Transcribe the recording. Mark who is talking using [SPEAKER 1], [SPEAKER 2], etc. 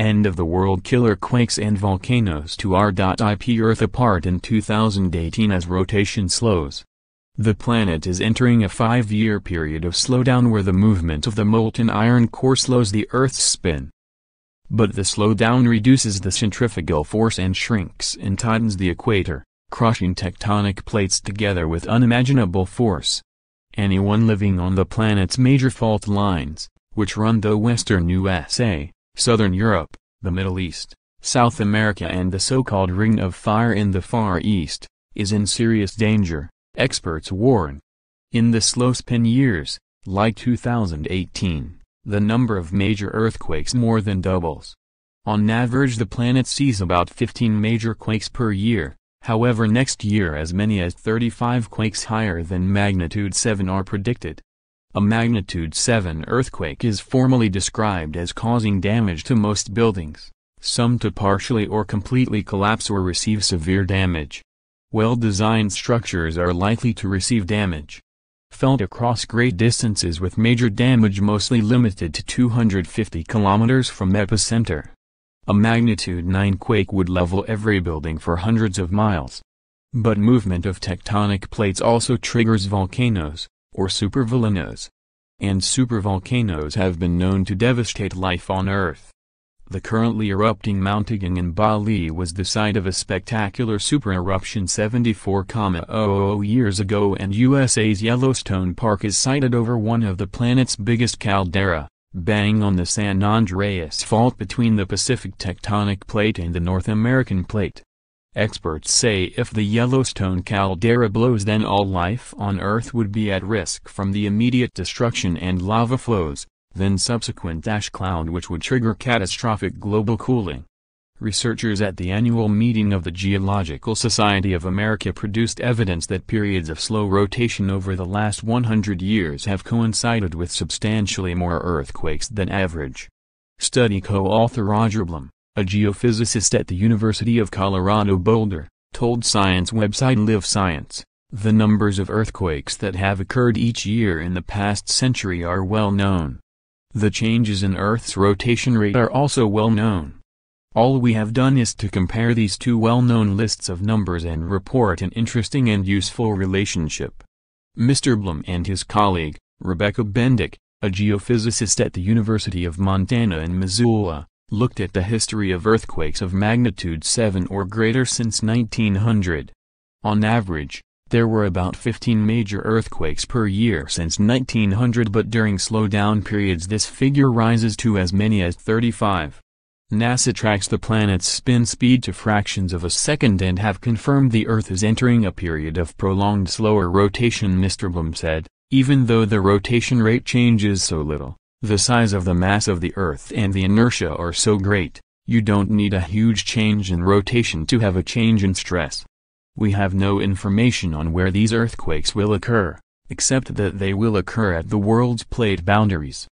[SPEAKER 1] end-of-the-world killer quakes and volcanoes to r.ip Earth apart in 2018 as rotation slows. The planet is entering a 5-year period of slowdown where the movement of the molten iron core slows the Earth's spin. But the slowdown reduces the centrifugal force and shrinks and tightens the equator, crushing tectonic plates together with unimaginable force. Anyone living on the planet's major fault lines, which run the western USA, southern Europe, the Middle East, South America and the so-called Ring of Fire in the Far East, is in serious danger, experts warn. In the slow spin years, like 2018, the number of major earthquakes more than doubles. On average the planet sees about 15 major quakes per year, however next year as many as 35 quakes higher than magnitude 7 are predicted. A magnitude 7 earthquake is formally described as causing damage to most buildings, some to partially or completely collapse or receive severe damage. Well-designed structures are likely to receive damage felt across great distances with major damage mostly limited to 250 kilometers from epicenter. A magnitude 9 quake would level every building for hundreds of miles. But movement of tectonic plates also triggers volcanoes, or supervolcanoes. And supervolcanoes have been known to devastate life on Earth. The currently erupting Mount Agung in Bali was the site of a spectacular supereruption 74,000 years ago, and USA's Yellowstone Park is sited over one of the planet's biggest caldera, bang on the San Andreas Fault between the Pacific tectonic plate and the North American plate. Experts say if the Yellowstone caldera blows, then all life on Earth would be at risk from the immediate destruction and lava flows, then subsequent ash cloud which would trigger catastrophic global cooling. Researchers at the annual meeting of the Geological Society of America produced evidence that periods of slow rotation over the last 100 years have coincided with substantially more earthquakes than average. Study co-author Roger Blum, a geophysicist at the University of Colorado Boulder, told science website Live Science, "The numbers of earthquakes that have occurred each year in the past century are well known. The changes in Earth's rotation rate are also well known. All we have done is to compare these two well-known lists of numbers and report an interesting and useful relationship." Mr. Blum and his colleague, Rebecca Bendick, a geophysicist at the University of Montana in Missoula, looked at the history of earthquakes of magnitude 7 or greater since 1900. On average, there were about 15 major earthquakes per year since 1900, but during slowdown periods this figure rises to as many as 35. NASA tracks the planet's spin speed to fractions of a second and have confirmed the Earth is entering a period of prolonged slower rotation. Mr. Blum said, "Even though the rotation rate changes so little, the size of the mass of the Earth and the inertia are so great, you don't need a huge change in rotation to have a change in stress. We have no information on where these earthquakes will occur, except that they will occur at the world's plate boundaries.